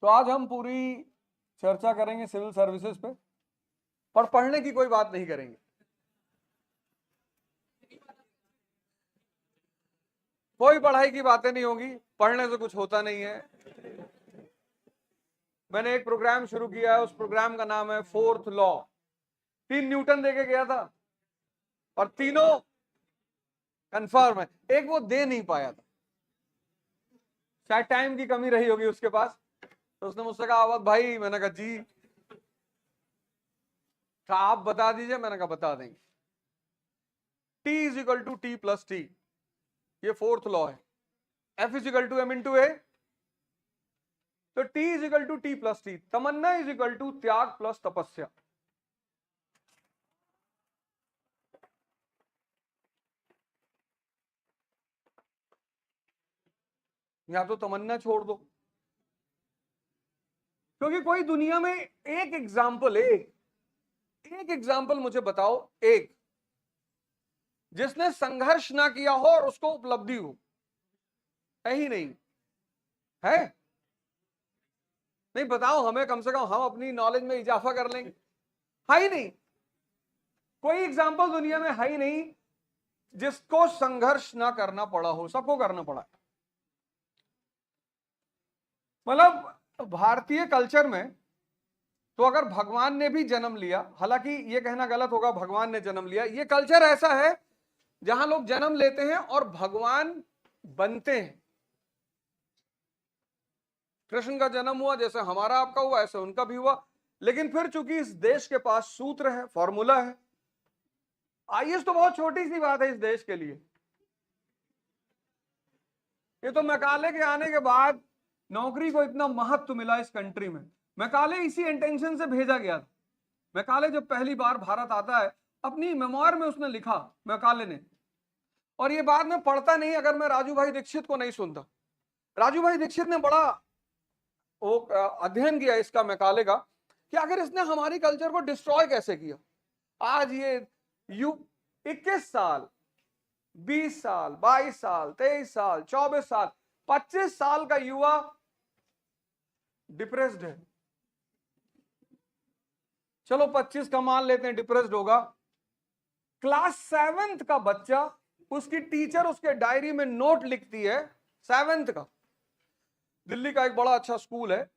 तो आज हम पूरी चर्चा करेंगे सिविल सर्विसेज पे, पर पढ़ने की कोई बात नहीं करेंगे। कोई पढ़ाई की बातें नहीं होगी, पढ़ने से कुछ होता नहीं है। मैंने एक प्रोग्राम शुरू किया है, उस प्रोग्राम का नाम है फोर्थ लॉ। 3 न्यूटन देके गया था और तीनों कंफर्म है। एक वो दे नहीं पाया था, शायद टाइम की कमी रही होगी उसके पास। तो उसने मुझसे कहा अवध भाई, मैंने कहा जी। कहा आप बता दीजिए, मैंने कहा बता देंगे। T is equal to T plus T, ये फोर्थ लॉ है। F is equal to M into A, तो T is equal to T plus T. तमन्ना इज इक्वल टू त्याग प्लस तपस्या। या तो तमन्ना छोड़ दो, क्योंकि कोई दुनिया में एक एग्जाम्पल मुझे बताओ, एक जिसने संघर्ष ना किया हो और उसको उपलब्धि हो। है ही नहीं, है नहीं। बताओ हमें, कम से कम हम अपनी नॉलेज में इजाफा कर लेंगे। है ही नहीं, कोई एग्जाम्पल दुनिया में है ही नहीं जिसको संघर्ष ना करना पड़ा हो। सबको करना पड़ा। मतलब भारतीय कल्चर में तो अगर भगवान ने भी जन्म लिया, हालांकि ये कहना गलत होगा भगवान ने जन्म लिया, ये कल्चर ऐसा है जहां लोग जन्म लेते हैं और भगवान बनते हैं। कृष्ण का जन्म हुआ, जैसे हमारा आपका हुआ ऐसे उनका भी हुआ। लेकिन फिर चूंकि इस देश के पास सूत्र है, फॉर्मूला है। आईएएस तो बहुत छोटी सी बात है इस देश के लिए। ये तो मैकाले के आने के बाद नौकरी को इतना महत्व मिला इस कंट्री में। मैकाले इसी इंटेंशन से भेजा गया था। मैकाले जब पहली बार भारत आता है, अपनी मेमोयर में उसने लिखा, मैकाले ने, और ये बात मैं पढ़ता नहीं अगर मैं राजू भाई दीक्षित को नहीं सुनता। राजू भाई दीक्षित ने बड़ा वो अध्ययन किया इसका, मैकाले का, कि आखिर इसने हमारी कल्चर को डिस्ट्रॉय कैसे किया। आज ये 21 साल, 20 साल, 22 साल, 23 साल, 24 साल, 25 साल का युवा डिप्रेस्ड है। चलो 25 का मान लेते हैं डिप्रेस्ड होगा। क्लास 7th का बच्चा, उसकी टीचर उसके डायरी में नोट लिखती है, 7th का, दिल्ली का एक बड़ा अच्छा स्कूल है,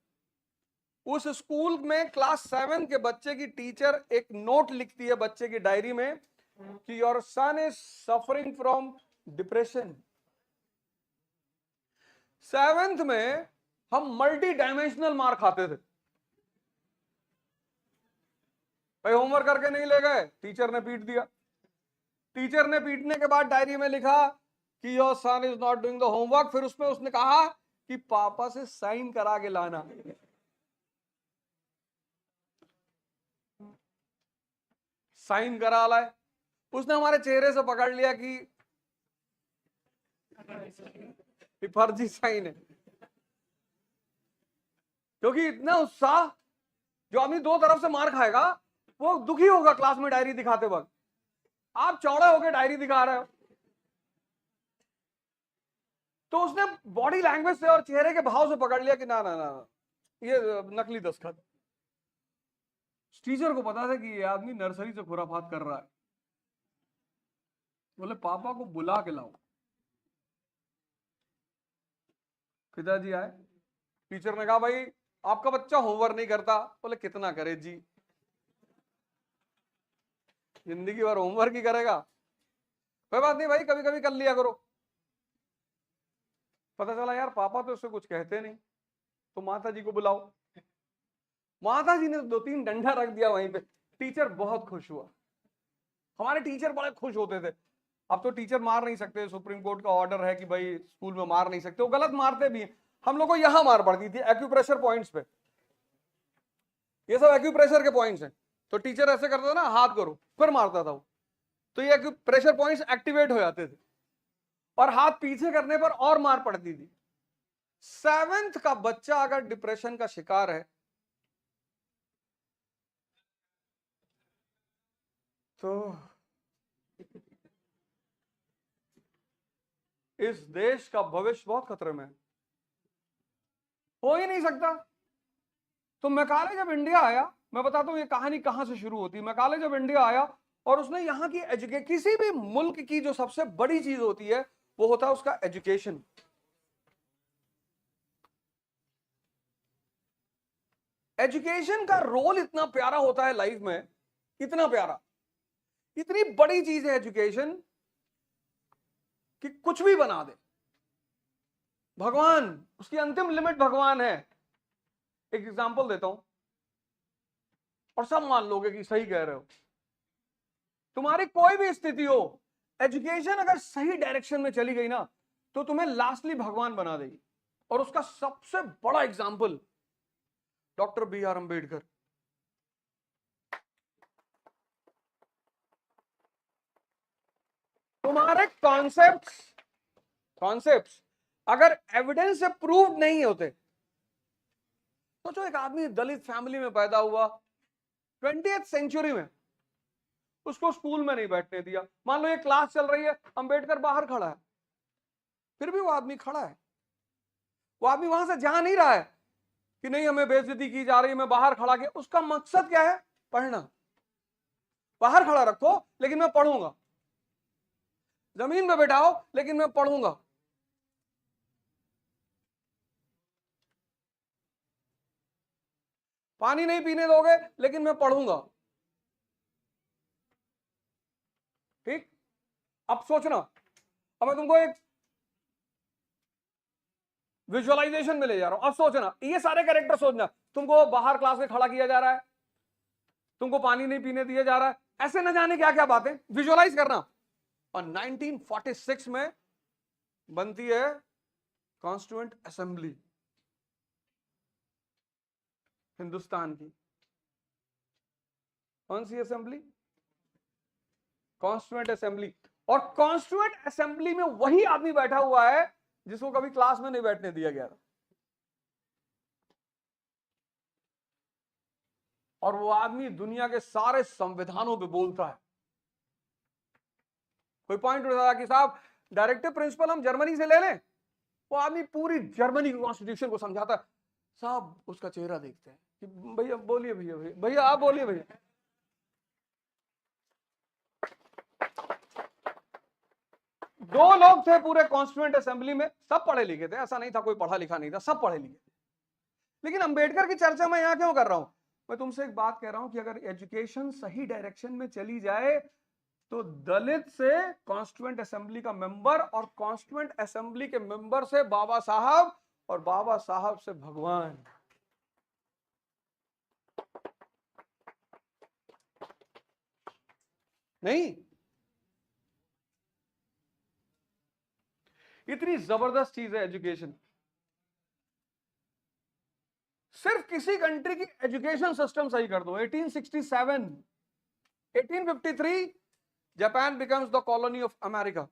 उस स्कूल में क्लास 7 के बच्चे की टीचर एक नोट लिखती है बच्चे की डायरी में कि your son is suffering from depression. 7th में हम मल्टी डायमेंशनल मार खाते थे। भाई होमवर्क करके नहीं ले गए, टीचर ने पीट दिया। टीचर ने पीटने के बाद डायरी में लिखा कि your son is not doing the homework. फिर उसमें उसने कहा कि पापा से साइन करा के लाना। साइन करा लाए। उसने हमारे चेहरे से पकड़ लिया कि फर्जी साइन है। क्योंकि इतना उत्साह, जो आदमी 2 तरफ से मार खाएगा वो दुखी होगा क्लास में डायरी दिखाते वक्त। आप चौड़े होकर डायरी दिखा रहे हो। तो उसने बॉडी लैंग्वेज से और चेहरे के भाव से पकड़ लिया कि ना ना ना, ये नकली दस्तखत। टीचर को पता था कि ये आदमी नर्सरी से खुराफात कर रहा है। बोले पापा को बुला के लाओ। पिताजी आए, टीचर ने कहा भाई आपका बच्चा होमवर्क नहीं करता। बोले कितना करे जी, जिंदगी भर होमवर्क ही करेगा। कोई बात नहीं भाई, कभी कभी कर लिया करो। पता चला यार पापा तो उससे कुछ कहते नहीं, तो माता जी को बुलाओ। माता जी ने 2-3 डंडा रख दिया वहीं पे। टीचर बहुत खुश हुआ। हमारे टीचर बड़े खुश होते थे। अब तो टीचर मार नहीं सकते, सुप्रीम कोर्ट का ऑर्डर है कि भाई स्कूल में मार नहीं सकते। वो गलत मारते भी हैं। हम लोग को यहां मार पड़ती थी एक्यूप्रेशर पॉइंट्स पे। ये सब एक्यूप्रेशर के पॉइंट्स हैं। तो टीचर ऐसे करता था ना, हाथ करो, फिर मारता था वो। तो ये एक्यूप्रेशर पॉइंट्स एक्टिवेट हो जाते थे और हाथ पीछे करने पर और मार पड़ती थी। 7th का बच्चा अगर डिप्रेशन का शिकार है तो इस देश का भविष्य बहुत खतरे में है। हो ही नहीं सकता। तो मैकाले जब इंडिया आया, मैं बताता हूं ये कहानी कहां से शुरू होती है। मैकाले जब इंडिया आया और उसने यहाँ की किसी भी मुल्क की जो सबसे बड़ी चीज होती है वो होता है उसका एजुकेशन। एजुकेशन का रोल इतना प्यारा होता है लाइफ में, इतना प्यारा, इतनी बड़ी चीज है एजुकेशन कि कुछ भी बना दे। भगवान, उसकी अंतिम लिमिट भगवान है। एक एग्जांपल देता हूं और सब मान लोगे कि सही कह रहे हो। तुम्हारी कोई भी स्थिति हो, एजुकेशन अगर सही डायरेक्शन में चली गई ना तो तुम्हें लास्टली भगवान बना देगी। और उसका सबसे बड़ा example doctor B R Ambedkar. तुम्हारे कॉन्सेप्ट्स अगर एविडेंस से प्रूव नहीं होते, सोचो एक आदमी दलित फैमिली में पैदा हुआ 20th सेंचुरी में, उसको स्कूल में नहीं बैठने दिया। मान लो ये क्लास चल रही है, अंबेडकर बाहर खड़ा है, फिर भी वो आदमी खड़ा है। वो आदमी वहां से जा नहीं रहा है कि नहीं हमें बेइज्जती की जा रही है, मैं बाहर खड़ा के। उसका मकसद क्या है? पढ़ना। बाहर खड़ा रखो लेकिन मैं पढ़ूंगा, जमीन पे बैठाओ लेकिन मैं पढ़ूंगा। पानी नहीं पीने दोगे लेकिन मैं पढ़ूंगा। ठीक? अब सोचना, अब मैं तुमको एक विजुअलाइजेशन में ले जा रहा हूं। अब सोचना, ये सारे कैरेक्टर सोचना। तुमको बाहर क्लास में खड़ा किया जा रहा है, तुमको पानी नहीं पीने दिया जा रहा है, ऐसे न जाने क्या क्या बातें, विजुअलाइज करना। और 1946 में बनती है कॉन्स्टिट्यूएंट असेंबली हिंदुस्तान की। कौन सी असेंबली? Constituent assembly. और कॉन्स्टिट्यूएंट असेंबली में वही आदमी बैठा हुआ है जिसको कभी क्लास में नहीं बैठने दिया गया था। और वो आदमी दुनिया के सारे संविधानों पे बोलता है। कोई पॉइंट उठाता कि साहब डायरेक्टिव प्रिंसिपल हम जर्मनी से ले लें, वो आदमी पूरी जर्मनी की कॉन्स्टिट्यूशन को समझाता है। साहब उसका चेहरा देखते हैं कि भैया बोलिए, भैया भैया भैया आप बोलिए भैया। दो लोग थे पूरे कॉन्स्टिट्यूएंट असेंबली में, सब पढ़े लिखे थे, ऐसा नहीं था कोई पढ़ा लिखा नहीं था, सब पढ़े लिखे। लेकिन अंबेडकर की चर्चा मैं यहां क्यों कर रहा हूं? मैं तुमसे एक बात कह रहा हूं कि अगर एजुकेशन सही डायरेक्शन में चली जाए तो दलित से कॉन्स्टिट्यूएंट असेंबली का मेंबर, और कॉन्स्टिट्यूएंट असेंबली के मेंबर से बाबा साहब, और बाबा साहब से भगवान। नहीं, इतनी जबरदस्त चीज है एजुकेशन। सिर्फ किसी कंट्री की एजुकेशन सिस्टम सही कर दो। 1867, 1853 Japan becomes the colony of America,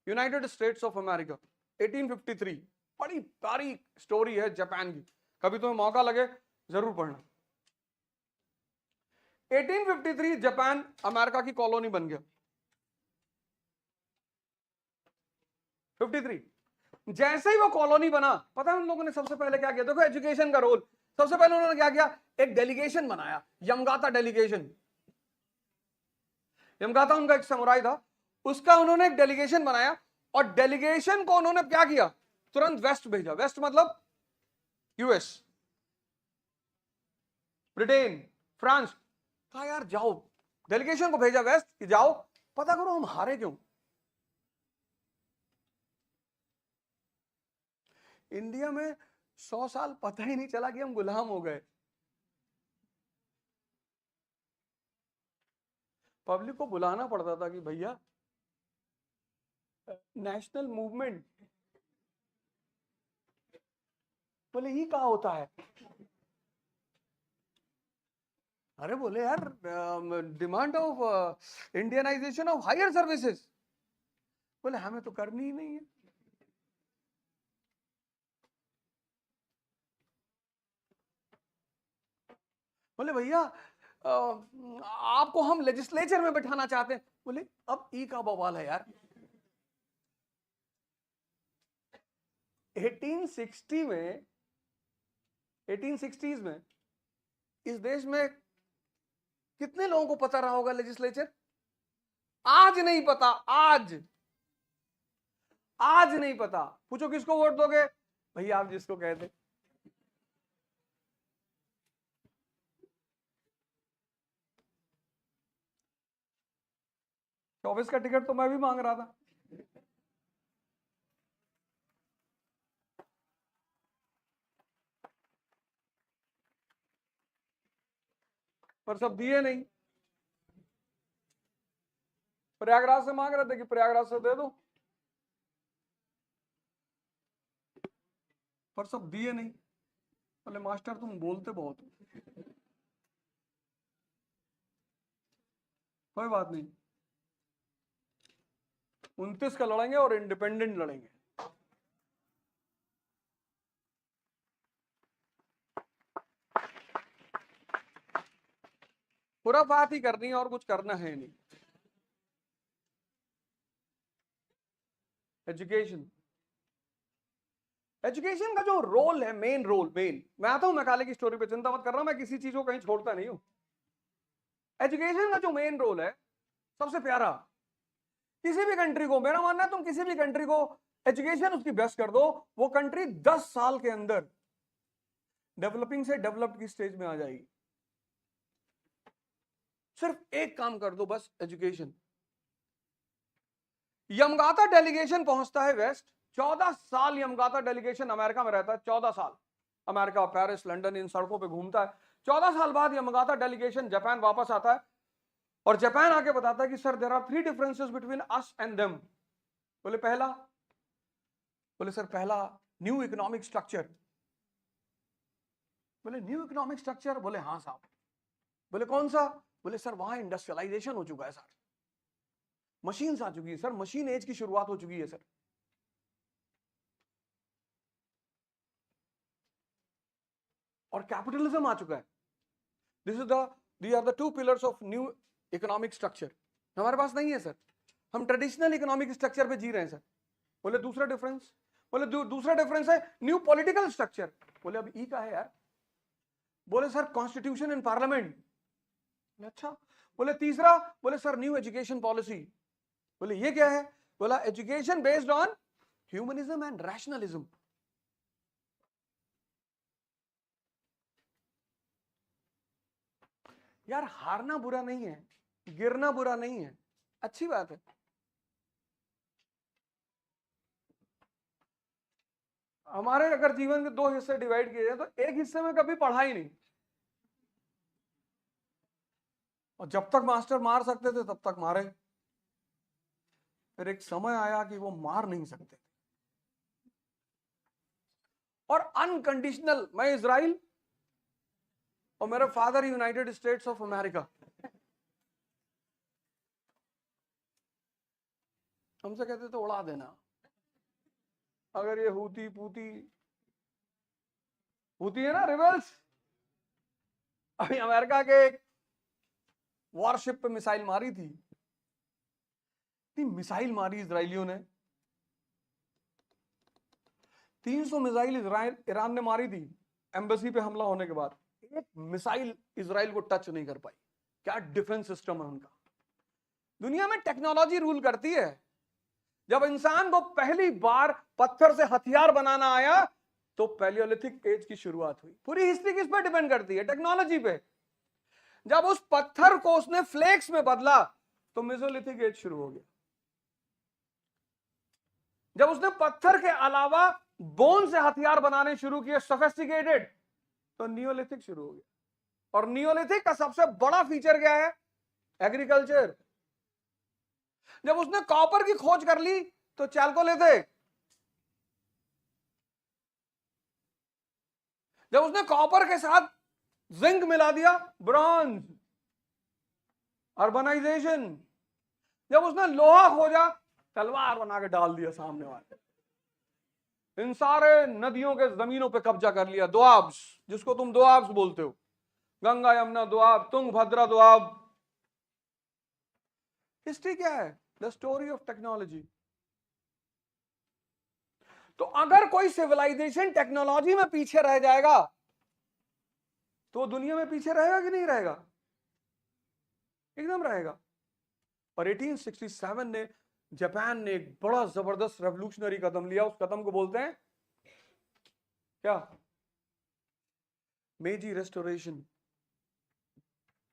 United states of America. 1853 बड़ी प्यारी स्टोरी है जापान की, कभी तुम्हें मौका लगे जरूर पढ़ना। 1853 जापान अमेरिका की कॉलोनी बन गया। 53 जैसे ही वो कॉलोनी बना, पता है उन लोगों ने सबसे पहले क्या किया? देखो एजुकेशन का रोल। सबसे पहले उन्होंने क्या किया? एक डेलीगेशन बनाया, यमगाता डेलीगेशन। यमगाता उनका एक समुराई था, उसका उन्होंने एक डेलीगेशन बनाया। और डेलीगेशन को उन्होंने क्या किया? तुरंत वेस्ट भेजा। वेस्ट मतलब यूएस, ब्रिटेन, फ्रांस। कहा यार जाओ, डेलीगेशन को भेजा वेस्ट कि जाओ पता करो हम हारे क्यों। इंडिया में 100 साल पता ही नहीं चला कि हम गुलाम हो गए। पब्लिक को बुलाना पड़ता था कि भैया नेशनल मूवमेंट। बोले ये क्या होता है? अरे बोले यार demand of Indianisation of higher services. बोले हमें तो करनी ही नहीं है। बोले भैया आपको हम लेजिस्लेचर में बैठाना चाहते हैं। बोले अब ई का बवाल है यार। 1860 में 1860s में इस देश में कितने लोगों को पता रहा होगा लेजिस्लेचर? आज नहीं पता, आज नहीं पता। पूछो किसको वोट दोगे? भैया आप जिसको कहते। ऑफिस का टिकट तो मैं भी मांग रहा था। पर सब दिए नहीं। प्रयागराज से मांग रहे थे कि प्रयागराज से दे दो, पर सब दिए नहीं। बोले मास्टर तुम बोलते बहुत हो। कोई बात नहीं, 29 का लड़ेंगे और इंडिपेंडेंट लड़ेंगे। खुराफात ही करनी है और कुछ करना है नहीं। एजुकेशन, एजुकेशन का जो रोल है, मेन रोल, मैं आता हूं मैकाले की स्टोरी पे, चिंता मत करना, मैं किसी चीज को कहीं छोड़ता नहीं हूं। एजुकेशन का जो मेन रोल है, सबसे प्यारा, किसी भी कंट्री को, मेरा मानना है तुम किसी भी कंट्री को एजुकेशन उसकी बेस्ट कर दो, वो कंट्री 10 साल के अंदर डेवलपिंग से डेवलप्ड की स्टेज में आ जाएगी। सिर्फ एक काम कर दो बस, एजुकेशन। यमगाता डेलीगेशन पहुंचता है वेस्ट, 14 साल यमगाता डेलीगेशन अमेरिका में रहता है, 14 साल अमेरिका, पेरिस, लंदन, इन सड़कों पे घूमता है। 14 साल बाद यमगाता डेलीगेशन जापान वापस आता है और जापान आके बताता है कि sir there are 3 differences between us and them. बोले पहला, बोले सर पहला न्यू इकोनॉमिक स्ट्रक्चर। बोले न्यू इकोनॉमिक स्ट्रक्चर? बोले हाँ साहब। बोले कौन सा? बोले सर वहां इंडस्ट्रियलाइजेशन हो चुका है सर, मशीन्स आ चुकी है सर, मशीन एज की शुरुआत हो चुकी है सर। और कैपिटलिज्म आ चुका है। This is the are the 2 pillars of new economic structure. हमारे पास नहीं है सर, हम ट्रेडिशनल इकोनॉमिक स्ट्रक्चर पे जी रहे हैं सर। बोले दूसरा डिफरेंस? बोले दूसरा डिफरेंस है न्यू पॉलिटिकल स्ट्रक्चर। बोले अब ई का है यार? बोले सर कॉन्स्टिट्यूशन एंड पार्लियामेंट। अच्छा। बोले तीसरा? बोले सर न्यू एजुकेशन पॉलिसी। बोले ये क्या है? बोला education based on humanism and rationalism. यार हारना बुरा नहीं है, गिरना बुरा नहीं है, अच्छी बात है। हमारे अगर जीवन के 2 हिस्से डिवाइड किए जाए तो एक हिस्से में कभी पढ़ा ही नहीं, और जब तक मास्टर मार सकते थे तब तक मारे। फिर एक समय आया कि वो मार नहीं सकते और अनकंडीशनल, मैं इजराइल और मेरा father United states of America, हमसे कहते थे उड़ा देना। अगर ये हूती है ना रिबल्स, अभी अमेरिका के एक वॉरशिप पे मिसाइल मारी थी, मिसाइल मारी इजराइलियों ने, 300 मिसाइल ईरान ने मारी थी एम्बेसी पे हमला होने के बाद, एक मिसाइल इजराइल को टच नहीं कर पाई। क्या डिफेंस सिस्टम है उनका। दुनिया में टेक्नोलॉजी रूल करती है। जब इंसान को पहली बार पत्थर से हथियार बनाना आया तो पैलियोलिथिक एज की शुरुआत हुई। पूरी हिस्ट्री किस पर डिपेंड करती है? टेक्नोलॉजी पे। जब उस पत्थर को उसने फ्लेक्स में बदला तो मेसोलिथिक एज शुरू हो गया। जब उसने पत्थर के अलावा बोन से हथियार बनाने शुरू किए सोफिस्टिकेटेड, तो नियोलिथिक शुरू हो गया। और नियोलिथिक का सबसे बड़ा फीचर क्या है? एग्रीकल्चर। जब उसने कॉपर की खोज कर ली तो चैल्कोलिथिक। जब उसने कॉपर के साथ जिंक मिला दिया, ब्रॉन्ज। अर्बनाइजेशन। जब उसने लोहा खोजा, तलवार बना के डाल दिया सामने वाले। इन सारे नदियों के जमीनों पे कब्जा कर लिया, दोआब्स, जिसको तुम दोआब्स बोलते हो, गंगा यमुना दोआब, तुंगभद्रा दोआब। हिस्ट्री क्या है? The story of technology. तो अगर कोई सिविलाइजेशन टेक्नोलॉजी में पीछे रह जाएगा तो वो दुनिया में पीछे रहेगा कि नहीं रहेगा? एकदम रहेगा। और 1867 ने जापान ने एक बड़ा जबरदस्त रेवोल्यूशनरी कदम लिया। उस कदम को बोलते हैं क्या? मेजी रेस्टोरेशन।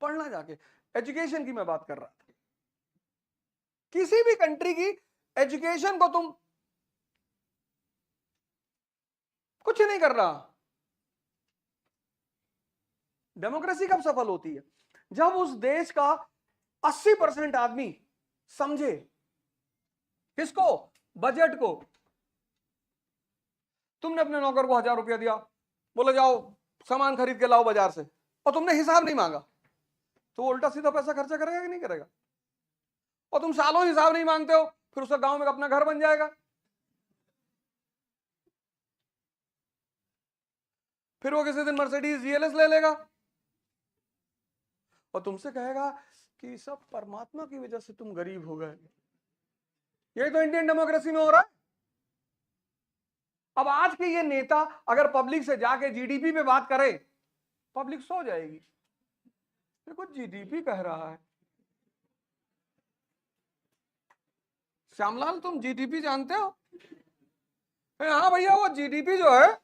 पढ़ना जाके, एजुकेशन की मैं बात कर रहा था। किसी भी कंट्री की एजुकेशन को तुम कुछ नहीं कर रहा। डेमोक्रेसी कब सफल होती है? जब उस देश का 80% आदमी समझे किसको? बजट को। तुमने अपने नौकर को 1000 रुपया दिया, बोले जाओ सामान खरीद के लाओ बाजार से, और तुमने हिसाब नहीं मांगा, तो वो उल्टा सीधा पैसा खर्चा करेगा कि नहीं करेगा? और तुम सालों हिसाब नहीं मांगते हो, फिर उसका गांव में अपना घर बन जाएगा। फिर वो किसी दिन मर्सिडीज जीएलएस ले लेगा और तुमसे कहेगा कि सब परमात्मा की वजह से तुम गरीब हो गए। यही तो इंडियन डेमोक्रेसी में हो रहा है। अब आज के ये नेता अगर पब्लिक से जाके जीडीपी पे बात करे, पब्लिक सो जाएगी। देखो जीडीपी कह रहा है। श्यामलाल, तुम जीडीपी जानते हो? हाँ भैया, वो जीडीपी जो है,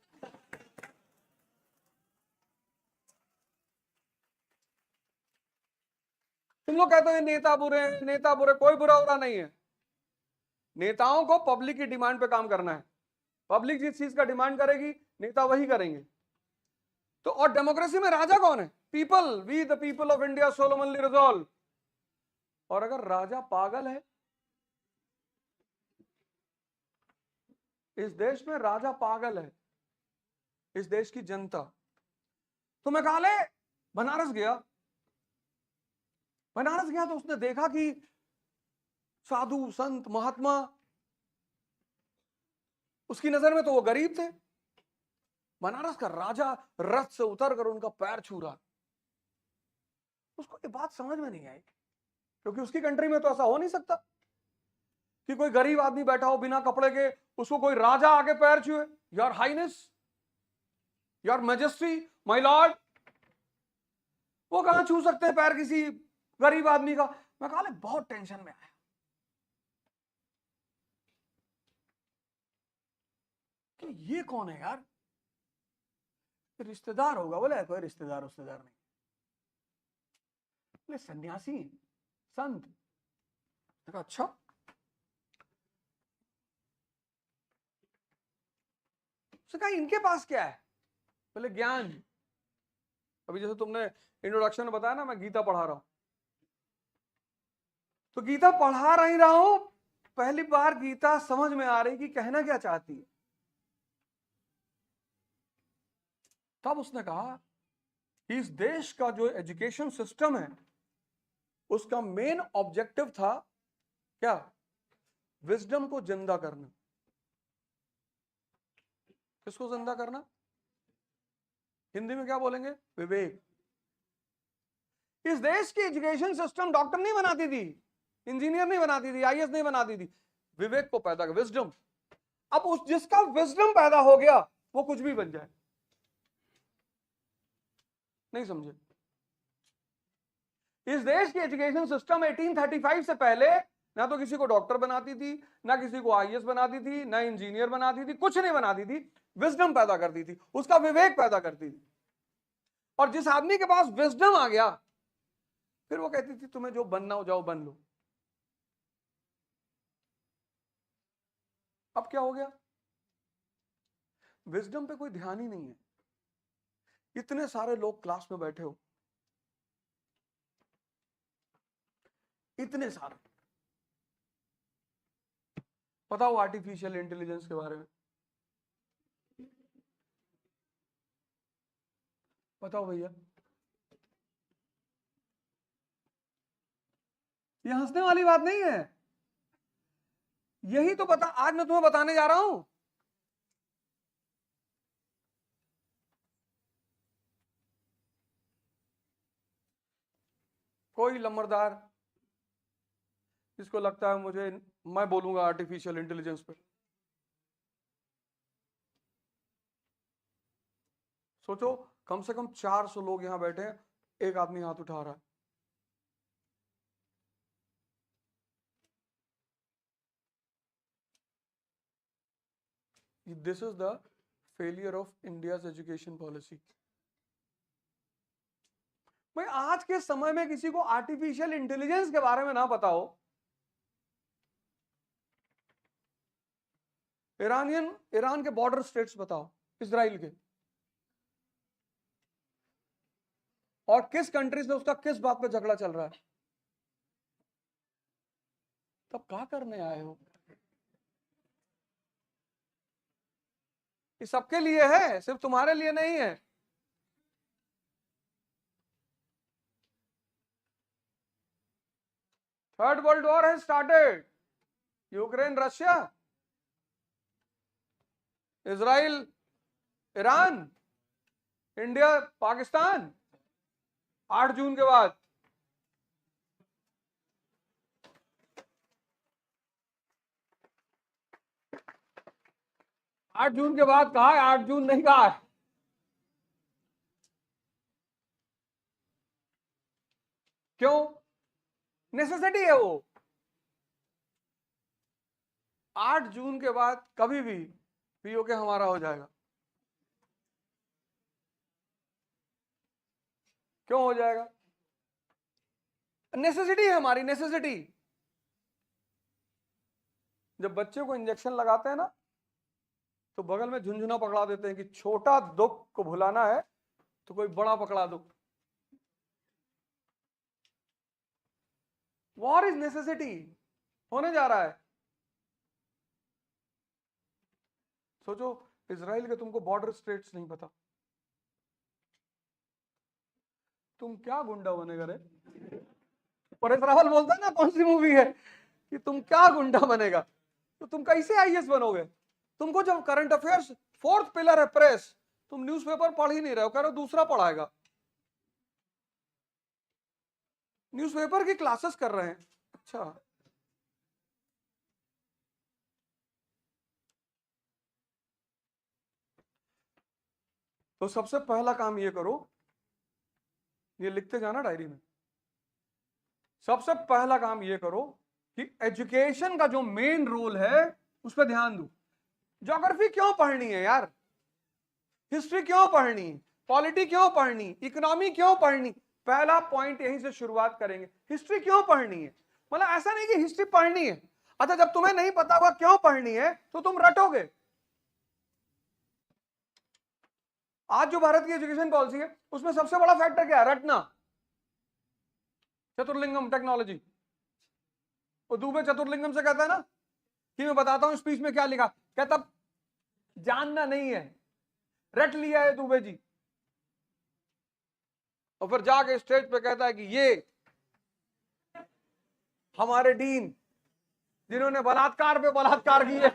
तुम लोग कहते हो नेता बुरे हैं, नेता बुरे। कोई बुरा बुरा नहीं है। नेताओं को पब्लिक की डिमांड पे काम करना है। पब्लिक जिस चीज का डिमांड करेगी, नेता वही करेंगे। तो और डेमोक्रेसी में राजा कौन है? People. We the people of India solemnly resolve. और अगर राजा पागल है, इस देश में राजा पागल है, इस देश की जनता। तो मैं काले बनारस गया। बनारस गया तो उसने देखा कि साधु संत महात्मा, उसकी नजर में तो वो गरीब थे। बनारस का राजा रथ से उतरकर उनका पैर छू रहा। उसको ये बात समझ में नहीं आई, क्योंकि उसकी कंट्री में तो ऐसा हो नहीं सकता कि कोई गरीब आदमी बैठा हो बिना कपड़े के, उसको कोई राजा आके पैर छुए। Your highness, your majesty, my lord. वो कहां छू सकते हैं पैर किसी गरीब आदमी का? मैं कहा बहुत टेंशन में आया कि ये कौन है यार? रिश्तेदार होगा। बोले कोई रिश्तेदार नहीं, बोले सन्यासी संत। अच्छा, उसने कहा इनके पास क्या है? बोले ज्ञान। अभी जैसे तुमने इंट्रोडक्शन में बताया ना, मैं गीता पढ़ा रहा हूं, तो गीता पढ़ा नहीं रहा हूं, पहली बार गीता समझ में आ रही कि कहना क्या चाहती है। तब उसने कहा कि इस देश का जो एजुकेशन सिस्टम है, उसका मेन ऑब्जेक्टिव था क्या? विजडम को जिंदा करना। किसको जिंदा करना? हिंदी में क्या बोलेंगे? विवेक। इस देश की एजुकेशन सिस्टम डॉक्टर नहीं बनाती थी, इंजीनियर नहीं बनाती थी, आईएएस नहीं बनाती थी, विवेक को पैदा कर, विजडम। अब उस जिसका विजडम पैदा हो गया, वो कुछ भी बन जाए। नहीं समझे? इस देश की एजुकेशन सिस्टम 1835 से पहले ना तो किसी को डॉक्टर बनाती थी, ना किसी को आईएएस बनाती थी, ना इंजीनियर बनाती थी, कुछ नहीं बनाती थी। विजडम पैदा करती थी, उसका विवेक पैदा करती थी। और जिस आदमी के पास विजडम आ गया, फिर वो कहती थी तुम्हें जो बनना हो जाओ बन लो। अब क्या हो गया? विजडम पे कोई ध्यान ही नहीं है। इतने सारे लोग क्लास में बैठे हो, इतने सारे। पता हो आर्टिफिशियल इंटेलिजेंस के बारे में? बताओ भैया। ये हंसने वाली बात नहीं है, यही तो बता, आज मैं तुम्हें बताने जा रहा हूं। कोई लम्बरदार जिसको लगता है मुझे, मैं बोलूंगा आर्टिफिशियल इंटेलिजेंस पे, सोचो कम से कम 400 लोग यहां बैठे हैं, एक आदमी हाथ उठा रहा है। This is the failure of India's education policy. भाई आज के समय में किसी को आर्टिफिशियल इंटेलिजेंस के बारे में ना पता हो, ईरान के बॉर्डर स्टेट्स बताओ, इजराइल के, और किस कंट्री से उसका किस बात पे झगड़ा चल रहा है, तब क्या करने आए हो? ये सबके लिए है, सिर्फ तुम्हारे लिए नहीं है। Third world war has started. Ukraine Russia, Israel Iran, India Pakistan, 8 जून के बाद। आठ जून के बाद कहा है, 8 जून नहीं कहा है। क्यों? नेसेसिटी है वो। 8 जून के बाद कभी भी पीओके हमारा हो जाएगा। क्यों हो जाएगा? नेसेसिटी है हमारी, नेसेसिटी। जब बच्चे को इंजेक्शन लगाते हैं ना, तो बगल में झुंझुना पकड़ा देते हैं कि छोटा दुख को भुलाना है तो कोई बड़ा पकड़ा दो। वॉर इज नेसेसिटी, होने जा रहा है। सोचो इजराइल के तुमको बॉर्डर स्टेट्स नहीं पता, तुम क्या गुंडा बनेगा रे? परेश रावल बोलता है ना, कौन सी मूवी है, कि तुम क्या गुंडा बनेगा, तो तुम कैसे आईएएस बनोगे? तुमको जब करंट अफेयर्स, फोर्थ पिलर है प्रेस, तुम न्यूज़पेपर पढ़ ही नहीं रहे हो, कह रहे हो दूसरा पढ़ाएगा। न्यूज़पेपर की क्लासेस कर रहे हैं, अच्छा। तो सबसे पहला काम ये करो, ये लिखते जाना डायरी में। सबसे पहला काम ये करो कि एजुकेशन का जो मेन रोल है उस पर ध्यान दो। ज्योग्राफी क्यों पढ़नी है यार? हिस्ट्री क्यों पढ़नी? पॉलिटी क्यों पढ़नी? इकोनॉमी क्यों पढ़नी? पहला पॉइंट यहीं से शुरुआत करेंगे। हिस्ट्री क्यों पढ़नी है? मतलब ऐसा नहीं कि हिस्ट्री पढ़नी है, अच्छा जब तुम्हें नहीं पता होगा क्यों पढ़नी है तो तुम रटोगे। आज जो भारत की एजुकेशन पॉलिसी है उसमें सबसे बड़ा फैक्टर क्या है? रटना। चतुर्लिंगम टेक्नोलॉजी, वो दुबे चतुर्लिंगम से कहता है ना कि मैं बताता हूं स्पीच में क्या लिखा, कहता जानना नहीं है, रट लिया है दुबे जी। और फिर जाके स्टेज पे कहता है कि ये हमारे डीन जिन्होंने बलात्कार पे बलात्कार किए,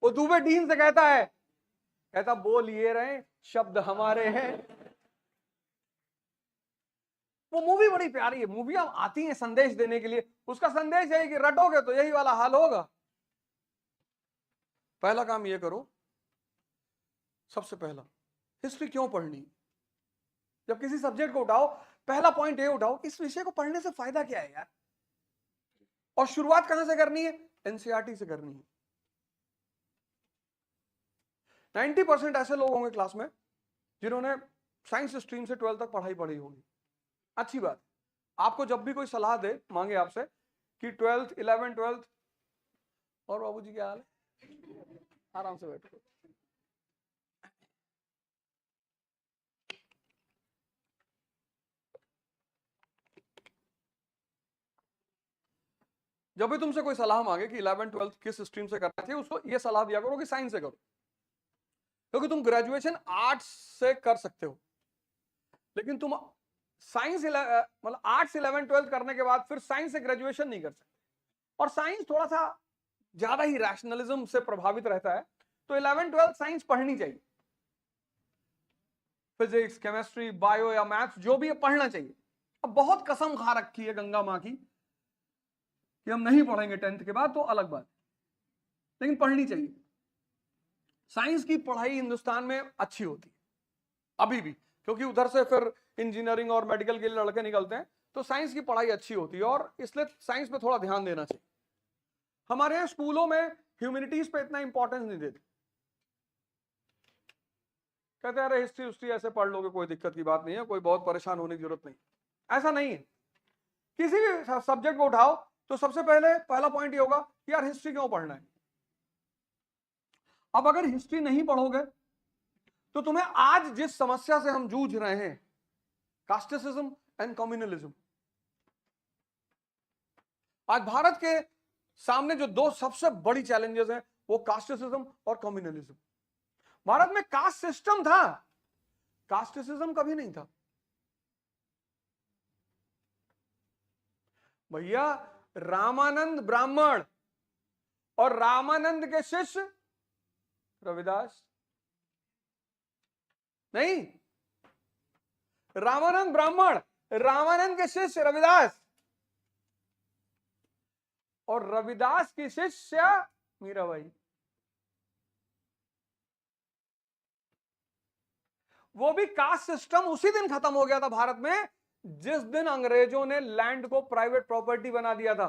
वो दुबे डीन से कहता है, कहता बोल ये रहे शब्द हमारे हैं। वो मूवी बड़ी प्यारी है, मूवियां आती हैं संदेश देने के लिए, उसका संदेश है कि रटोगे तो यही वाला हाल होगा। पहला काम ये करो, सबसे पहला हिस्ट्री क्यों पढ़नी। जब किसी सब्जेक्ट को उठाओ पहला पॉइंट ये उठाओ, इस विषय को पढ़ने से फायदा क्या है यार। और शुरुआत कहां से करनी है? एनसीईआरटी से करनी है। 90% ऐसे लोग होंगे क्लास में जिन्होंने साइंस स्ट्रीम से 12th तक पढ़ाई पढ़ी होगी। अच्छी बात। आपको जब भी कोई सलाह दे, मांगे आपसे कि 12th 11th 12th, और बाबूजी क्या हाल है, आराम से बैठो। जब भी तुमसे कोई सलाह मांगे कि 11th 12th किस स्ट्रीम से करना चाहिए, उसको ये सलाह दिया करो कि साइंस से करो, क्योंकि तुम ग्रेजुएशन आर्ट्स से कर सकते हो, लेकिन तुम साइंस मतलब आर्ट्स 11th 12th करने के बाद फिर साइंस से ग्रेजुएशन नहीं कर सकते। और साइंस थोड़ा सा ज्यादा ही रैशनलिज्म से प्रभावित रहता है, तो 11th 12th साइंस पढ़नी चाहिए। फिजिक्स, केमिस्ट्री, बायो या मैथ्स जो भी है पढ़ना चाहिए। अब बहुत कसम खा रखी है गंगा माँ की कि हम नहीं पढ़ेंगे 10th के बाद, तो अलग बात, लेकिन पढ़नी चाहिए। साइंस की पढ़ाई हिंदुस्तान में अच्छी होती है अभी भी, क्योंकि उधर से फिर इंजीनियरिंग और मेडिकल के लिए लड़के निकलते हैं, तो साइंस की पढ़ाई अच्छी होती है और इसलिए साइंस पे थोड़ा ध्यान देना चाहिए। हमारे यहाँ स्कूलों में ह्यूमैनिटीज पे इतना इंपॉर्टेंस नहीं देते, कहते हैं अरे हिस्ट्री हिस्ट्री ऐसे पढ़ लोगे, कोई दिक्कत की बात नहीं है, कोई बहुत परेशान होने की जरूरत नहीं। ऐसा नहीं है, किसी भी सब्जेक्ट को उठाओ तो सबसे पहला पॉइंट ये होगा कि यार हिस्ट्री क्यों पढ़ना है। अब अगर हिस्ट्री नहीं पढ़ोगे तो तुम्हें आज जिस समस्या से हम जूझ रहे हैं, कास्टिसिज्म एंड कम्युनलिज्म, आज भारत के सामने जो दो सबसे बड़ी चैलेंजेस हैं वो कास्टिसिज्म और कम्युनलिज्म। भारत में कास्ट सिस्टम था, कास्टिसिज्म कभी नहीं था भैया। रामानंद ब्राह्मण और रामानंद के शिष्य रविदास नहीं, रामानंद ब्राह्मण, रामानंद के शिष्य रविदास और रविदास की शिष्य मीराबाई। वो भी कास्ट सिस्टम उसी दिन खत्म हो गया था भारत में जिस दिन अंग्रेजों ने लैंड को प्राइवेट प्रॉपर्टी बना दिया था।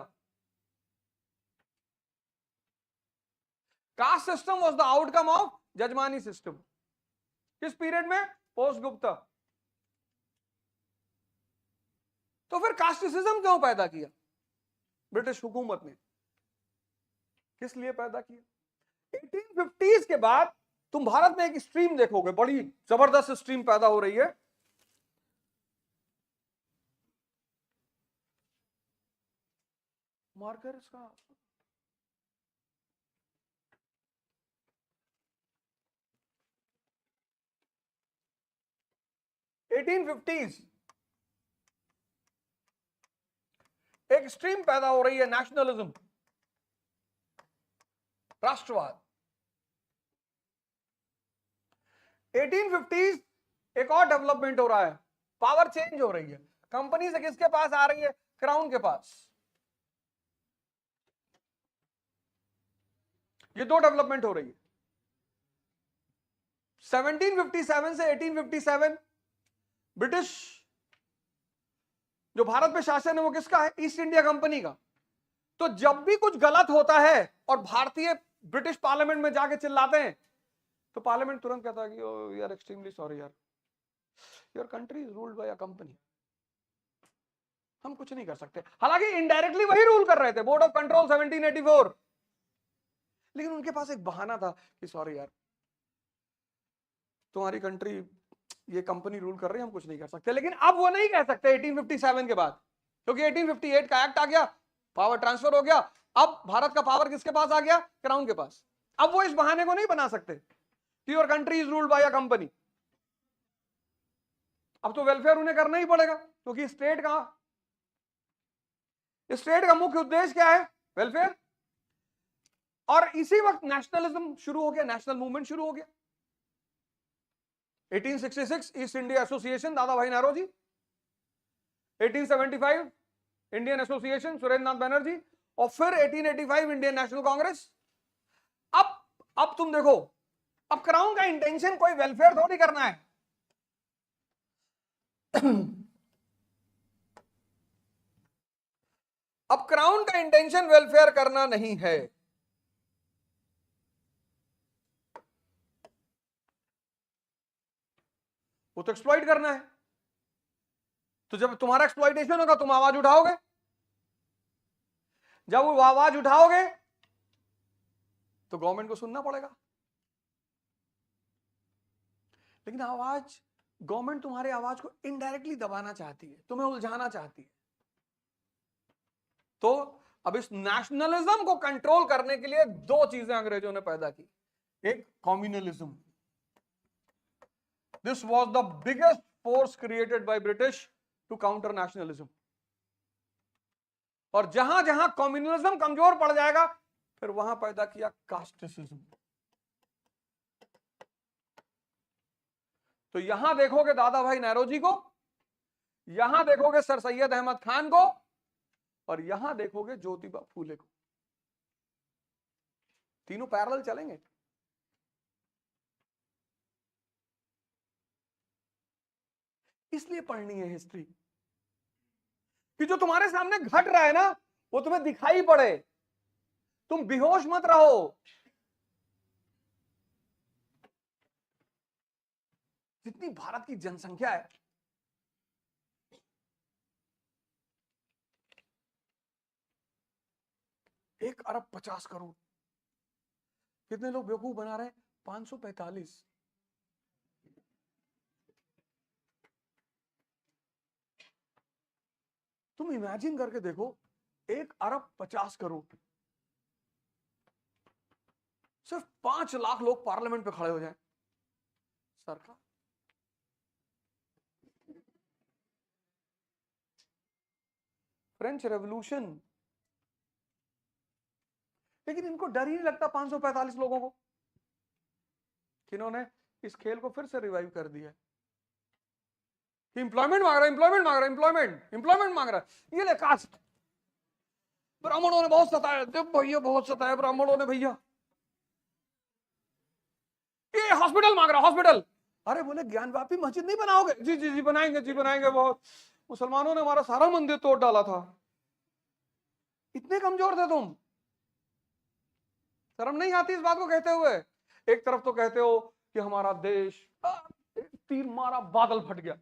Caste system was the outcome of jajmani system. किस पीरियड में? पोस्ट गुप्ता। तो फिर कास्टिसिज्म क्यों पैदा किया ब्रिटिश हुकूमत ने? किस लिए पैदा किया? 1850s के बाद तुम भारत में एक स्ट्रीम देखोगे, बड़ी जबरदस्त स्ट्रीम पैदा हो रही है। मार्कर इसका 1850s एक स्ट्रीम पैदा हो रही है, नेशनलिज्म, राष्ट्रवाद। 1850s एक और डेवलपमेंट हो रहा है, पावर चेंज हो रही है, कंपनी से किसके पास आ रही है? क्राउन के पास। ये दो डेवलपमेंट हो रही है। 1757 से 1857 ब्रिटिश जो भारत में शासन है वो किसका है? ईस्ट इंडिया कंपनी का। तो जब भी कुछ गलत होता है और भारतीय ब्रिटिश पार्लियामेंट में जाके चिल्लाते हैं तो पार्लियामेंट तुरंत कहता है कि वी आर एक्सट्रीमली सॉरी यार, your country is ruled by a company, हम कुछ नहीं कर सकते। हालांकि इनडायरेक्टली वही रूल कर रहे थे, बोर्ड ऑफ कंट्रोल 1784, लेकिन उनके पास एक बहाना था कि सॉरी यार तुम्हारी कंट्री ये कंपनी रूल कर रही है, हम कुछ नहीं कर सकते। लेकिन अब वो नहीं कह सकते 1857 के बाद, क्योंकि 1858 का एक्ट आ गया, पावर ट्रांसफर हो गया। अब भारत का पावर किसके पास आ गया? क्राउन के पास। अब वो इस बहाने को नहीं बना सकते कि your country is ruled by a company. अब तो वेलफेयर उन्हें करना ही पड़ेगा, क्योंकि स्टेट का मुख्य उद्देश्य क्या है? वेलफेयर। और इसी वक्त नेशनलिज्म शुरू हो गया, नेशनल मूवमेंट शुरू हो गया। 1866 ईस्ट इंडिया एसोसिएशन, दादा भाई नौरोजी। 1875 इंडियन एसोसिएशन, सुरेंद्र नाथ बनर्जी। और फिर 1885 इंडियन नेशनल कांग्रेस। अब तुम देखो, अब क्राउन का इंटेंशन कोई वेलफेयर थोड़ी करना है। अब क्राउन का इंटेंशन वेलफेयर करना नहीं है। वो तो एक्सप्लॉइट करना है। तो जब तुम्हारा एक्सप्लॉइटेशन होगा तुम आवाज उठाओगे। जब वो आवाज उठाओगे तो गवर्नमेंट को सुनना पड़ेगा। लेकिन गवर्नमेंट तुम्हारी आवाज को इनडायरेक्टली दबाना चाहती है, तुम्हें उलझाना चाहती है। तो अब इस नेशनलिज्म को कंट्रोल करने के लिए दो चीजें अंग्रेजों ने पैदा की। एक communalism, this was the biggest force created by British to counter nationalism. और जहां जहां कम्युनलिज्म कमजोर पड़ जाएगा फिर वहां पैदा किया कास्टिसिज्म। तो यहां देखोगे दादा भाई नौरोजी को, यहां देखोगे सर सैयद अहमद खान को, और यहां देखोगे ज्योतिबा फूले को। तीनों पैरेलल चलेंगे। इसलिए पढ़नी है हिस्ट्री कि जो तुम्हारे सामने घट रहा है ना वो तुम्हें दिखाई पड़े, तुम बेहोश मत रहो। जितनी भारत की जनसंख्या है, 1 अरब 50 करोड़। कितने लोग बेवकूफ बना रहे हैं? 545। तुम इमेजिन करके देखो, 1 अरब 50 करोड़, सिर्फ 5 लाख लोग पार्लियामेंट पे खड़े हो जाएं। सरकार फ्रेंच रेवोल्यूशन, लेकिन इनको डर ही नहीं लगता 545 लोगों को, किन्होंने इस खेल को फिर से रिवाइव कर दिया कि एम्प्लॉयमेंट मांग रहा है, एम्प्लॉयमेंट मांग रहा है, एम्प्लॉयमेंट मांग रहा है। ये ले कास्ट, ब्राह्मणों ने बहुत सताया भैया, बहुत सताया ब्राह्मणों ने भैया। ये हॉस्पिटल मांग रहा, हॉस्पिटल। अरे बोले ज्ञानवापी मस्जिद नहीं बनाओगे? जी जी जी बनाएंगे, जी बनाएंगे। बहुत मुसलमानों ने हमारा सारा मंदिर तोड़ डाला था। इतने कमजोर थे तुम, शर्म नहीं आती इस बात को कहते हुए? एक तरफ तो कहते हो कि हमारा देश, तीर मारा बादल फट गया।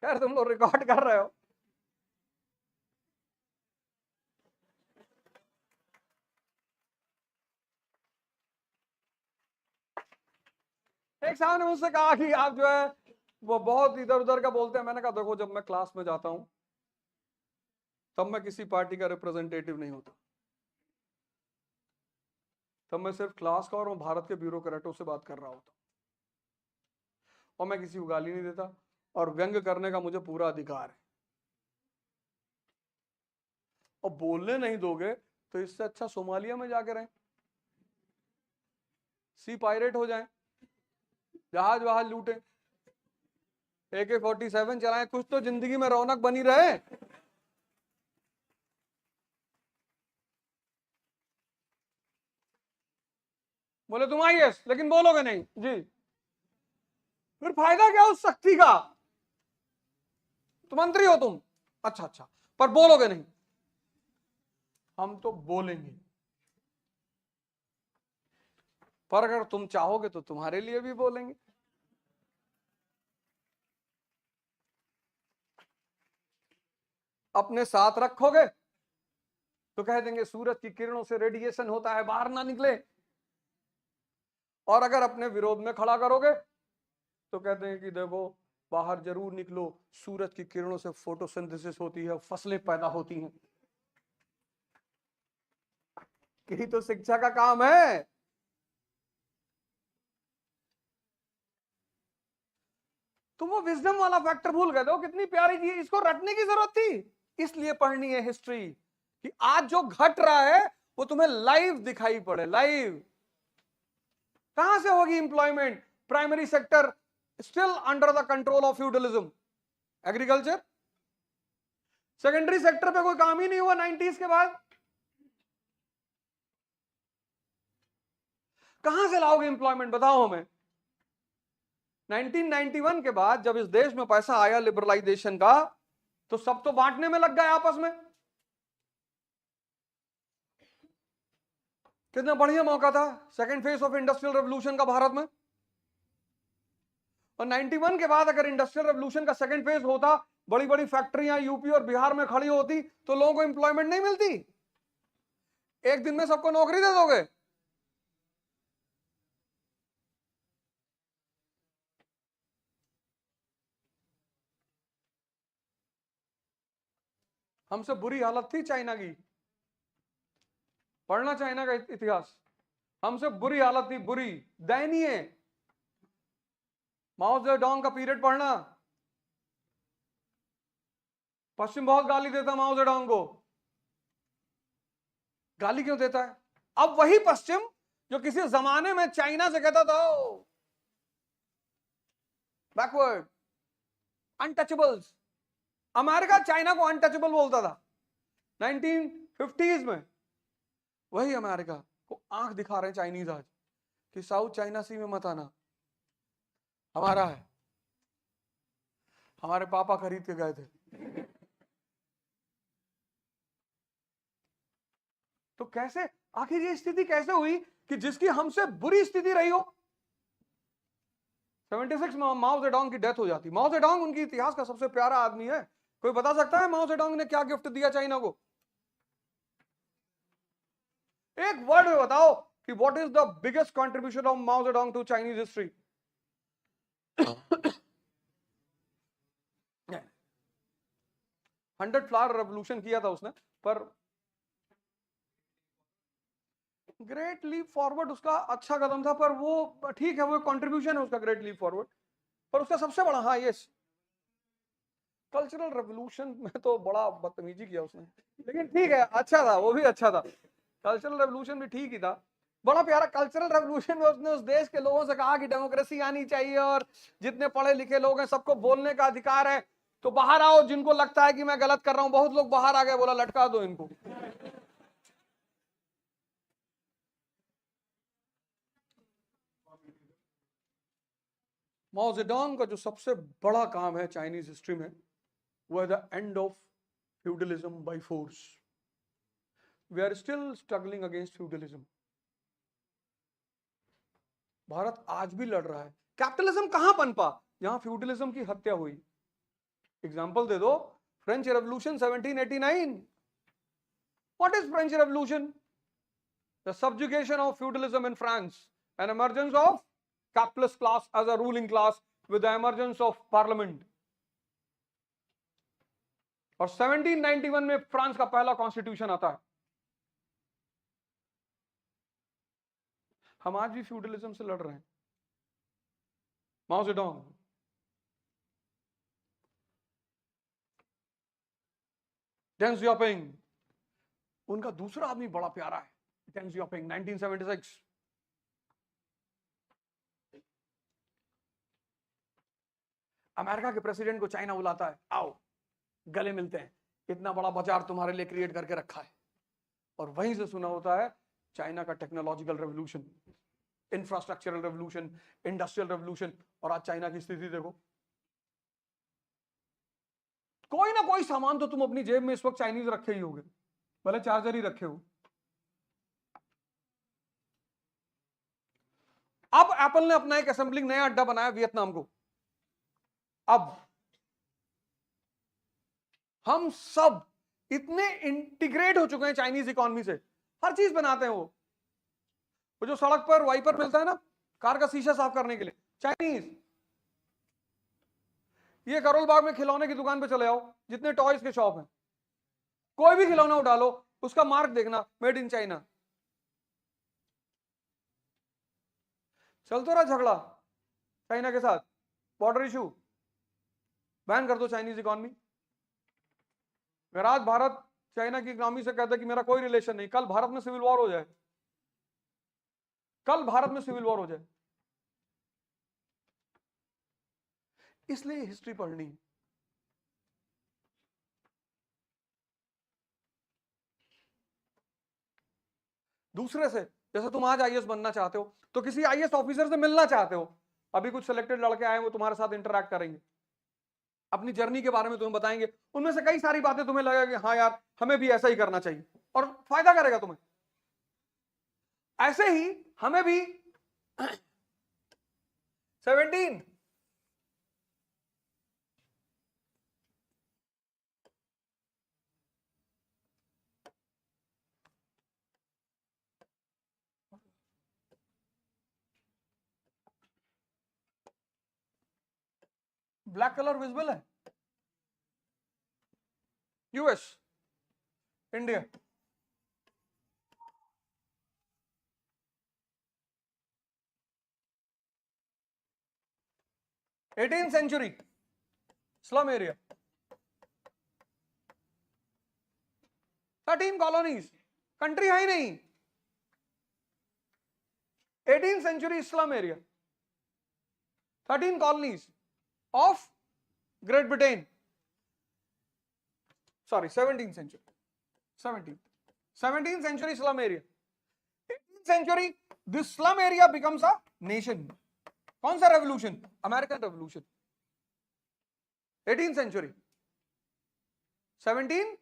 खैर तुम लोग रिकॉर्ड कर रहे हो। एक साहब ने मुझसे कहा कि आप जो है वो बहुत इधर उधर का बोलते हैं। मैंने कहा देखो, जब मैं क्लास में जाता हूं तब मैं किसी पार्टी का रिप्रेजेंटेटिव नहीं होता, तब मैं सिर्फ क्लास का और भारत के ब्यूरोक्रेटों से बात कर रहा होता, और मैं किसी को गाली नहीं देता, और व्यंग करने का मुझे पूरा अधिकार है। और बोलने नहीं दोगे तो इससे अच्छा सोमालिया में जाके रहें, सी पायरेट हो जाएं, जहाज वहाज लूटे, AK-47 चलाएं, कुछ तो जिंदगी में रौनक बनी रहे। बोले तुम IAS लेकिन बोलोगे नहीं जी, फिर फायदा क्या उस शक्ति का? तुम मंत्री हो तुम, अच्छा अच्छा, पर बोलोगे नहीं। हम तो बोलेंगे, पर अगर तुम चाहोगे तो तुम्हारे लिए भी बोलेंगे। अपने साथ रखोगे तो कह देंगे सूरज की किरणों से रेडिएशन होता है, बाहर ना निकले। और अगर अपने विरोध में खड़ा करोगे तो कहते हैं कि देखो बाहर जरूर निकलो, सूरज की किरणों से फोटोसिंथेसिस होती है, फसलें पैदा होती हैं। यही तो शिक्षा का काम है। तुम वो विजडम वाला फैक्टर भूल गए थे, कितनी प्यारी चीज, इसको रटने की जरूरत थी। इसलिए पढ़नी है हिस्ट्री कि आज जो घट रहा है वो तुम्हें लाइव दिखाई पड़े। लाइव कहां से होगी employment? Primary sector still under the control of feudalism, agriculture. Secondary sector पे कोई काम ही नहीं हुआ 90s के बाद। कहां से लाओगे एम्प्लॉयमेंट, बताओ हमें। 1991 के बाद जब इस देश में पैसा आया लिबरलाइजेशन का, तो सब तो बांटने में लग गए आपस में। कितना बढ़िया मौका था second phase of industrial revolution का भारत में। और 91 के बाद अगर इंडस्ट्रियल रेवोल्यूशन का सेकेंड फेज होता, बड़ी बड़ी फैक्ट्रियां यूपी और बिहार में खड़ी होती, तो लोगों को एम्प्लॉयमेंट नहीं मिलती। एक दिन में सबको नौकरी दे दोगे? हमसे बुरी हालत थी चाइना की, पढ़ना चाइना का इतिहास। हमसे बुरी हालत थी, बुरी, दयनीय। माओ जेडोंग का पीरियड पढ़ना, पश्चिम बहुत गाली देता माओ जेडोंग को। गाली क्यों देता है? अब वही पश्चिम जो किसी जमाने में चाइना से कहता था बैकवर्ड, अनटचेबल्स, अमेरिका चाइना को अनटचेबल बोलता था। 1950s में वही अमेरिका को आंख दिखा रहे हैं चाइनीज आज कि साउथ चाइना सी में मत आना, हमारा है, हमारे पापा खरीद के गए थे। तो कैसे, आखिर ये स्थिति कैसे हुई कि जिसकी हमसे बुरी स्थिति रही हो, 76 में माओ जेडोंग की डेथ हो जाती। माओ जेडोंग उनकी इतिहास का सबसे प्यारा आदमी है। कोई बता सकता है माओ जेडोंग ने क्या गिफ्ट दिया चाइना को? एक वर्ड में बताओ कि what is the biggest contribution of Mao Zedong to Chinese history? 100 flower revolution किया था उसने, पर ग्रेट लीप फॉरवर्ड उसका अच्छा कदम था, पर वो ठीक है, वो कंट्रीब्यूशन है उसका ग्रेट लीप फॉरवर्ड, पर उसका सबसे बड़ा, हाँ यस, कल्चरल रेवोल्यूशन में तो बड़ा बदतमीजी किया उसने, लेकिन ठीक है, अच्छा था, वो भी अच्छा था। कल्चरल रेवोल्यूशन भी ठीक ही था, बड़ा प्यारा। कल्चरल रेवोल्यूशन में उसने उस देश के लोगों से कहा कि डेमोक्रेसी आनी चाहिए और जितने पढ़े लिखे लोग हैं सबको बोलने का अधिकार है, तो बाहर आओ, जिनको लगता है कि मैं गलत कर रहा हूं। बहुत लोग बाहर आ गए, बोला लटका दो इनको। माओ जेडोंग का जो सबसे बड़ा काम है चाइनीज हिस्ट्री में, वो है the end of feudalism by force. We are still struggling against feudalism. Bharat आज भी लड़ रहा है। कैपिटलिज्म कहां पनपा? जहां फ्यूडलिज्म की हत्या हुई। एग्जांपल दे दो, French revolution 1789। What is French revolution? The subjugation of feudalism in France, an emergence of capitalist class as a ruling class with the emergence of parliament। और 1791 में फ्रांस का पहला कॉन्स्टिट्यूशन आता है। हम आज भी फ्यूडलिज्म से लड़ रहे हैं। माओ जेडोंग, डेंग जियाओपिंग, उनका दूसरा आदमी बड़ा प्यारा है, डेंग जियाओपिंग, 1976। अमेरिका के प्रेसिडेंट को चाइना बुलाता है, आओ गले मिलते हैं, इतना बड़ा बाजार तुम्हारे लिए क्रिएट करके रखा है। और वहीं से सुना होता है चाइना का technological revolution, infrastructural revolution, industrial revolution. और आज चाइना की स्थिति देखो, कोई ना कोई सामान तो तुम अपनी जेब में इस वक्त चाइनीज रखे ही होगे, भले चार्जर ही रखे हो। अब एप्पल ने अपना एक असेंबलिंग नया अड्डा बनाया वियतनाम को। अब हम सब इतने इंटीग्रेट हो चुके हैं चाइनीज इकोनॉमी से, हर चीज बनाते हैं। वो जो सड़क पर वाइपर मिलता है ना कार का शीशा साफ करने के लिए, चाइनीज। ये करोल बाग में खिलौने की दुकान पे चले आओ, जितने टॉयज के शॉप हैं, कोई भी खिलौना उठा लो, उसका मार्क देखना मेड इन चाइना। चल तो रहा झगड़ा चाइना के साथ, बॉर्डर इशू, बैन कर दो चाइनीज इकोनॉमी। अगर आज भारत चाइना की इकोनॉमी से कहता है कि मेरा कोई रिलेशन नहीं, कल भारत में सिविल वॉर हो जाए, कल भारत में सिविल वॉर हो जाए। इसलिए हिस्ट्री पढ़नी। दूसरे से, जैसे तुम आज आईएएस बनना चाहते हो तो किसी आईएएस ऑफिसर से मिलना चाहते हो, अभी कुछ सिलेक्टेड लड़के आए वो तुम्हारे साथ इंटरैक्ट करेंगे, अपनी जर्नी के बारे में तुम्हें बताएंगे, उनमें से कई सारी बातें तुम्हें लगेगा कि हाँ यार हमें भी ऐसा ही करना चाहिए और फायदा करेगा तुम्हें। ऐसे ही हमें भी 17 ब्लैक कलर विजिबल है, US, India. Eighteen century slum area, 13 colonies, country है ही नहीं। 18 century slum area, 13 colonies of Great Britain, sorry 17 century. 17th century slum area. 18th century, this slum area becomes a nation. कौन सा revolution? American revolution. 18th century. 17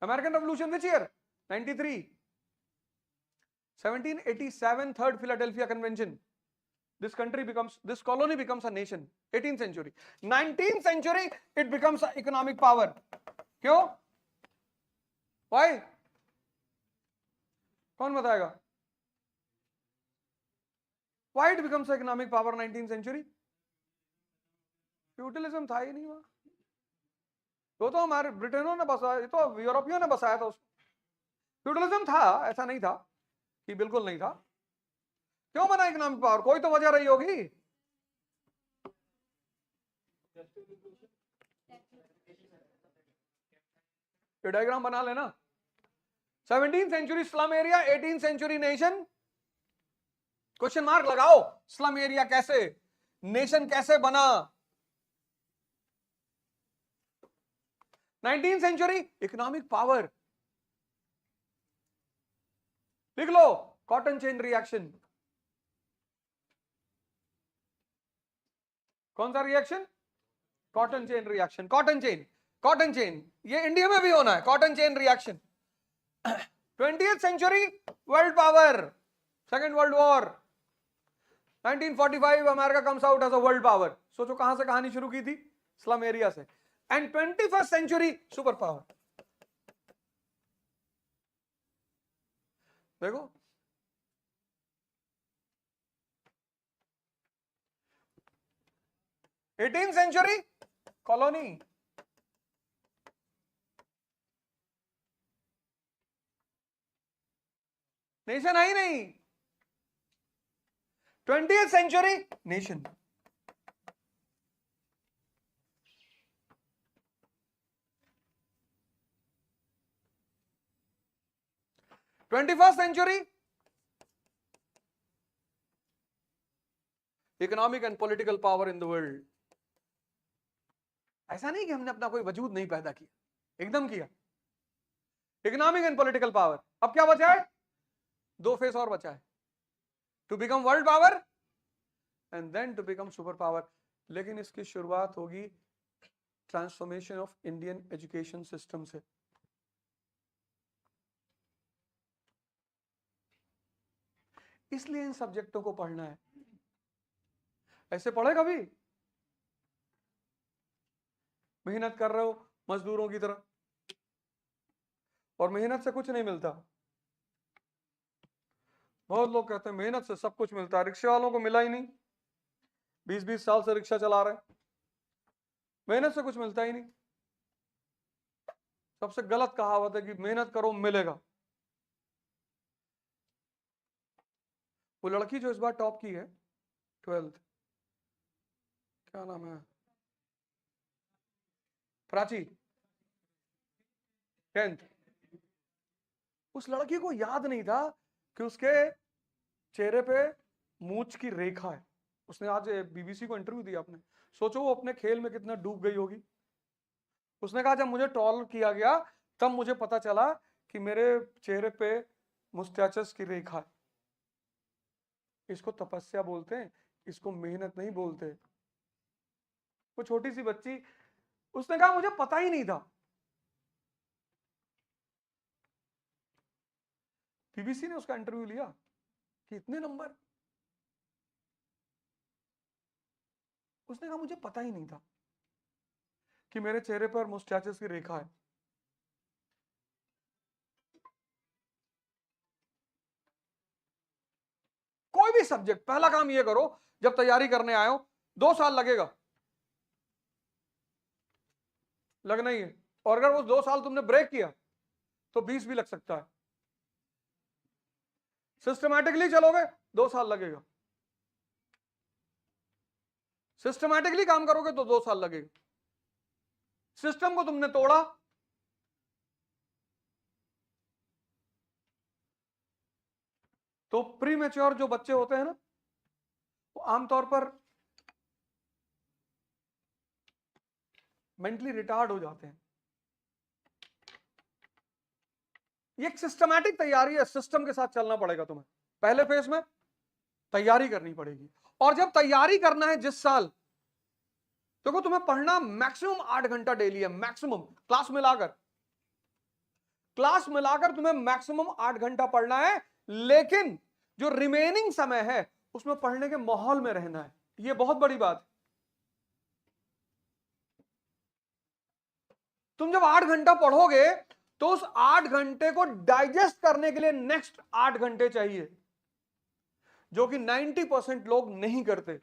American revolution which year? 93. 1787 third Philadelphia convention. This colony becomes a nation. 18th century. 19th century it becomes an economic power. क्यों? Why? कौन बताएगा? Why it becomes an economic power 19th century? Feudalism था ही नहीं वहां. वो तो हमारे ब्रिटेनों ने बसाया, ये तो यूरोपियों ने बसाया था उसको. फ्यूडलिज्म था, ऐसा नहीं था कि बिल्कुल नहीं था. क्यों बना इकोनॉमिक पावर? कोई तो वजह रही होगी. ये डायग्राम बना लेना. 17th century slum area, 18th century nation. Question mark लगाओ. स्लम एरिया कैसे, नेशन कैसे बना? 19th century economic power. लिख लो, कॉटन चेन रिएक्शन. कौन सा reaction? Cotton chain reaction. Cotton chain ये इंडिया में भी होना है. Cotton chain reaction. 20th century world power, second world war. 1945 America comes out as a world power. सोचो कहां से कहानी शुरू की थी? स्लम एरिया से. And 21st century super power. देखो, एटीन सेंचुरी कॉलोनी. नेशन है ही नहीं. 20th century nation. Twenty first century economic and political power in the world. ऐसा नहीं कि हमने अपना कोई वजूद नहीं पैदा किया, एकदम किया. Economic and political power. अब क्या बचा है? दो फेस और बचा है. To become world power and then to become super power. लेकिन इसकी शुरुआत होगी transformation of Indian education system से. इसलिए इन सब्जेक्टों को पढ़ना है. ऐसे पढ़े कभी? मेहनत कर रहे हो मजदूरों की तरह, और मेहनत से कुछ नहीं मिलता. बहुत लोग कहते हैं मेहनत से सब कुछ मिलता है. रिक्शे वालों को मिला ही नहीं. 20-20 साल से रिक्शा चला रहे हैं, मेहनत से कुछ मिलता ही नहीं. सबसे गलत कहावत है कि मेहनत करो मिलेगा. वो लड़की जो इस बार टॉप की है 12th, क्या नाम है? प्राची. 10th. उस लड़की को याद नहीं था कि उसके चेहरे पे मूंछ की रेखा है. उसने आज बीबीसी को इंटरव्यू दिया. आपने सोचो वो अपने खेल में कितना डूब गई होगी. उसने कहा जब मुझे ट्रोल किया गया तब मुझे पता चला कि मेरे चेहरे पे मुस्टैचेस की रेखा है. इसको तपस्या बोलते हैं, इसको मेहनत नहीं बोलते. वो छोटी सी बच्ची, उसने कहा मुझे पता ही नहीं था. बीबीसी ने उसका इंटरव्यू लिया कि इतने नंबर. उसने कहा मुझे पता ही नहीं था कि मेरे चेहरे पर मुस्टैचेस की रेखा है. कोई भी सब्जेक्ट, पहला काम ये करो जब तैयारी करने आए हो, 2 साल लगेगा, लगना ही है. और अगर वो 2 साल तुमने ब्रेक किया तो 20 भी लग सकता है. सिस्टमैटिकली चलोगे 2 साल लगेगा. सिस्टमैटिकली काम करोगे तो 2 साल लगेगा. सिस्टम को तुमने तोड़ा, तो प्री मैच्योर जो बच्चे होते हैं ना, वो आमतौर पर मेंटली रिटार्ड हो जाते हैं. ये एक सिस्टमैटिक तैयारी है, सिस्टम के साथ चलना पड़ेगा तुम्हें। पहले फेज में तैयारी करनी पड़ेगी, और जब तैयारी करना है जिस साल, देखो तुम्हें पढ़ना मैक्सिमम 8 घंटा डेली है, मैक्सिमम क्लास मिलाकर तुम्हें मैक्सिमम 8 घंटा पढ़ना है, लेकिन जो रिमेनिंग समय है उसमें पढ़ने के माहौल में रहना है। यह बहुत बड़ी बात है। तुम जब 8 घंटा पढ़ोगे तो उस 8 घंटे को डाइजेस्ट करने के लिए नेक्स्ट 8 घंटे चाहिए, जो कि 90% लोग नहीं करते।